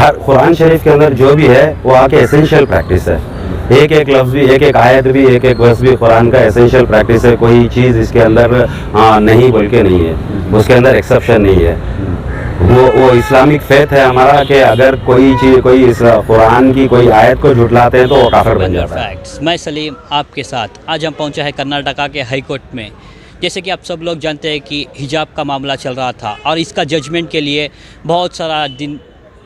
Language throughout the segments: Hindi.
हर कुरान शरीफ के अंदर जो भी है वो आके एसेंशियल प्रैक्टिस है। एक एक लफ्ज़ भी, एक एक आयत भी, एक एक वर्स भी कुरान का एसेंशियल प्रैक्टिस है। कोई चीज़ इसके अंदर नहीं बोल के नहीं है, उसके अंदर एक्सेप्शन नहीं है। वो इस्लामिक फेथ है हमारा कि अगर कोई चीज़, कोई इस कुरान की कोई आयत को झुटलाते हैं तो वो काफिर बन जाता है। मैं सलीम आपके साथ आज हम पहुंचा है कर्नाटका के हाई कोर्ट में। जैसे कि आप सब लोग जानते हैं कि हिजाब का मामला चल रहा था और इसका जजमेंट के लिए बहुत सारा दिन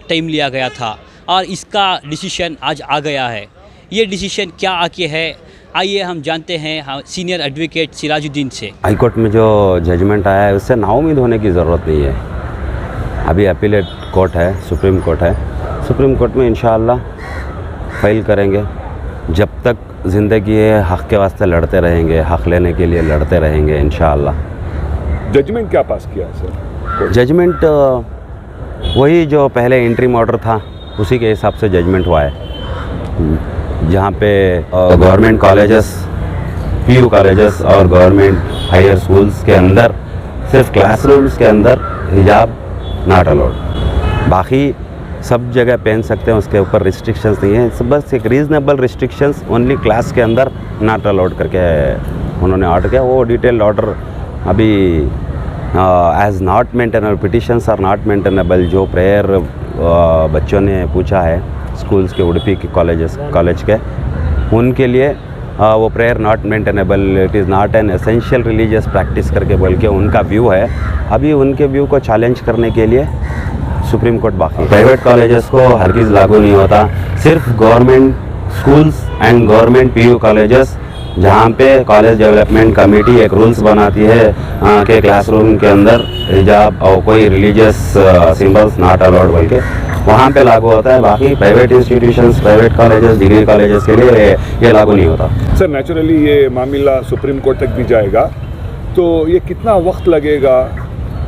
टाइम लिया गया था और इसका डिसीशन आज आ गया है। ये डिसीशन क्या आके है, आइए हम जानते हैं सीनियर एडवोकेट सिराजुद्दीन से। हाई कोर्ट में जो जजमेंट आया है उससे नाउमीद होने की ज़रूरत नहीं है। अभी अपीलेट कोर्ट है, सुप्रीम कोर्ट है। सुप्रीम कोर्ट में इंशाअल्लाह फाइल करेंगे। जब तक ज़िंदगी है हक़ के वास्ते लड़ते रहेंगे, हक़ लेने के लिए लड़ते रहेंगे इंशाअल्लाह। जजमेंट क्या पास किया सर? जजमेंट वही जो पहले इंटरिम ऑर्डर था उसी के हिसाब से जजमेंट हुआ है, जहाँ पे गवर्नमेंट कॉलेजेस, पीयू कॉलेजेस और गवर्नमेंट हायर स्कूल्स के अंदर सिर्फ क्लासरूम्स के अंदर हिजाब नॉट अलाउड, बाकी सब जगह पहन सकते हैं, उसके ऊपर रिस्ट्रिक्शंस नहीं है। बस एक रीज़नेबल रिस्ट्रिक्शंस ओनली क्लास के अंदर नॉट अलाउड करके उन्होंने ऑर्डर किया। वो डिटेल्ड ऑर्डर अभी is not maintainable, petitions are not maintainable, जो प्रेयर बच्चों ने पूछा है स्कूल्स के, उडुपी के कॉलेज के, उनके लिए वो prayer not maintainable, it is not an essential religious practice करके बोल के उनका व्यू है। अभी उनके व्यू को चैलेंज करने के लिए सुप्रीम कोर्ट बाकी। प्राइवेट कॉलेजेस को हरगिज़ लागू नहीं होता, सिर्फ government schools and government PU colleges, जहाँ पे कॉलेज डेवलपमेंट कमेटी एक रूल्स बनाती है कि क्लासरूम के अंदर हिजाब और कोई रिलीजियस सिंबल्स नॉट अलाउड बोल के, वहाँ पे लागू होता है। बाकी private institutions, private colleges, degree colleges के लिए ये लागू नहीं होता। सर नेचुरली ये मामला सुप्रीम कोर्ट तक भी जाएगा, तो ये कितना वक्त लगेगा?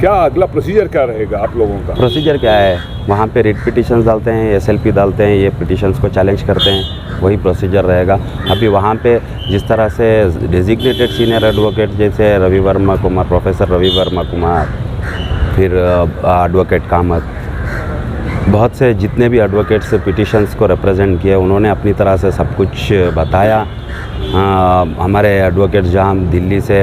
क्या अगला प्रोसीजर क्या रहेगा आप लोगों का? प्रोसीजर क्या है, वहाँ पे रिट पिटिशंस डालते हैं, SLP डालते हैं, ये पिटिशंस को चैलेंज करते हैं, वही प्रोसीजर रहेगा। अभी वहाँ पे जिस तरह से डेजिग्नेटेड सीनियर एडवोकेट जैसे रवि वर्मा कुमार, प्रोफेसर रवि वर्मा कुमार, फिर एडवोकेट कामत, बहुत से जितने भी एडवोकेट्स पिटिशंस को रिप्रेजेंट किए, उन्होंने अपनी तरह से सब कुछ बताया। हमारे एडवोकेट्स जहाँ दिल्ली से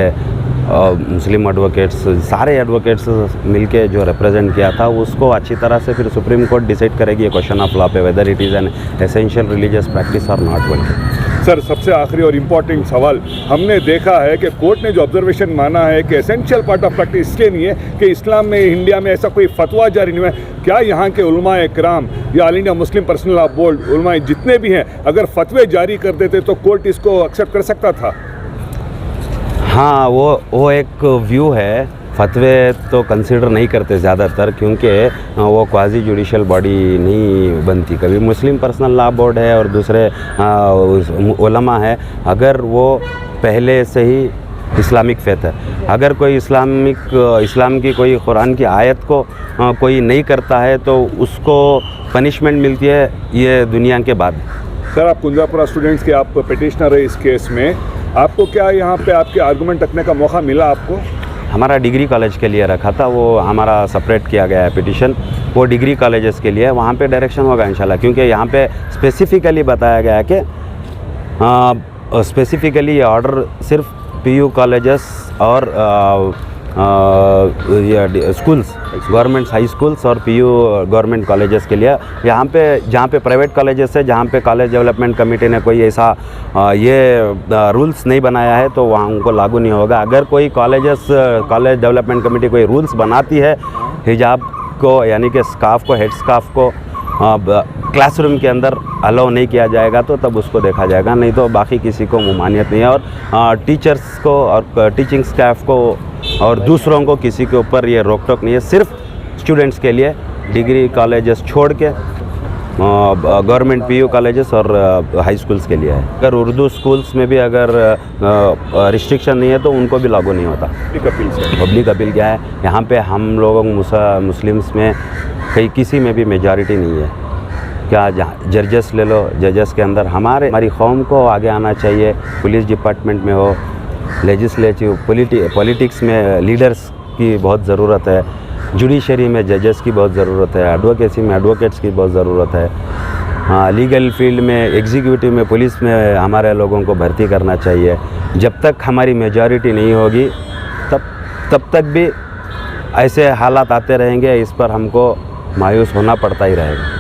मुस्लिम एडवोकेट्स, सारे एडवोकेट्स मिलके जो रिप्रेजेंट किया था उसको अच्छी तरह से फिर सुप्रीम कोर्ट डिसाइड करेगी ये क्वेश्चन ऑफ लॉ पे, whether it is an essential religious practice और नॉट बोल के। सर सबसे आखिरी और इम्पॉर्टेंट सवाल, हमने देखा है कि कोर्ट ने जो ऑब्जर्वेशन माना है कि एसेंशियल पार्ट ऑफ प्रैक्टिस इसलिए नहीं है कि इस्लाम में, इंडिया में ऐसा कोई फतवा जारी नहीं है। क्या यहाँ के उलमाए किराम या all India Muslim personal law board उलमाए जितने भी हैं, अगर फतवे जारी कर देते तो कोर्ट इसको एक्सेप्ट कर सकता था? हाँ, वो एक व्यू है। फतवे तो कंसिडर नहीं करते ज़्यादातर, क्योंकि वो क्वाजी जुडिशल बॉडी नहीं बनती। कभी मुस्लिम पर्सनल लॉ बोर्ड है और दूसरे उलमा है, अगर वो पहले से ही इस्लामिक फेथ है, अगर कोई इस्लाम की कोई कुरान की आयत को कोई नहीं करता है तो उसको पनिशमेंट मिलती है ये दुनिया के बाद। सर आप कुंजापुरा स्टूडेंट्स के आप पिटिशनर है इस केस में, आपको क्या यहाँ पे आपके आर्गूमेंट रखने का मौका मिला आपको? हमारा डिग्री कॉलेज के लिए रखा था, वो हमारा सेपरेट किया गया है पिटिशन, वो डिग्री कॉलेजेस के लिए, वहाँ पे डायरेक्शन होगा इंशाल्लाह, क्योंकि यहाँ पे स्पेसिफिकली बताया गया है कि स्पेसिफिकली ये ऑर्डर सिर्फ पीयू कॉलेजेस और ये स्कूल्स, गवर्नमेंट हाई स्कूल्स और पीयू गवर्नमेंट कॉलेजेस के लिए। यहाँ पे जहाँ पे प्राइवेट कॉलेजेस है, जहाँ पे कॉलेज डेवलपमेंट कमेटी ने कोई ऐसा ये रूल्स नहीं बनाया है तो वहाँ उनको लागू नहीं होगा। अगर कोई कॉलेज डेवलपमेंट कमेटी कोई रूल्स बनाती है हिजाब को, यानी कि स्कार्फ को, हेड स्कार्फ को क्लासरूम के अंदर अलाउ नहीं किया जाएगा तो तब उसको देखा जाएगा, नहीं तो बाकी किसी को ममानियत नहीं है। और टीचर्स को और टीचिंग स्टाफ को और दूसरों को किसी के ऊपर ये रोक टोक नहीं है, सिर्फ स्टूडेंट्स के लिए डिग्री कॉलेजेस छोड़ के गवर्नमेंट पीयू कॉलेजेस और हाई स्कूल्स के लिए है। अगर उर्दू स्कूल्स में भी अगर रिस्ट्रिक्शन नहीं है तो उनको भी लागू नहीं होता। पब्लिक अपील क्या है, यहाँ पे हम लोगों मुस्लिम्स में किसी में भी मेजॉरिटी नहीं है। क्या जजेस ले लो, जजेस के अंदर हमारी कौम को आगे आना चाहिए, पुलिस डिपार्टमेंट में हो, लेजिस्लेटिव पॉलिटिक्स में लीडर्स की बहुत ज़रूरत है। जुडिशरी में जजेस की बहुत ज़रूरत है, एडवोकेसी में एडवोकेट्स की बहुत ज़रूरत है। हाँ, लीगल फील्ड में, एग्जीक्यूटिव में, पुलिस में हमारे लोगों को भर्ती करना चाहिए। जब तक हमारी मेजॉरिटी नहीं होगी तब तक भी ऐसे हालात आते रहेंगे, इस पर हमको मायूस होना पड़ता ही रहेगा।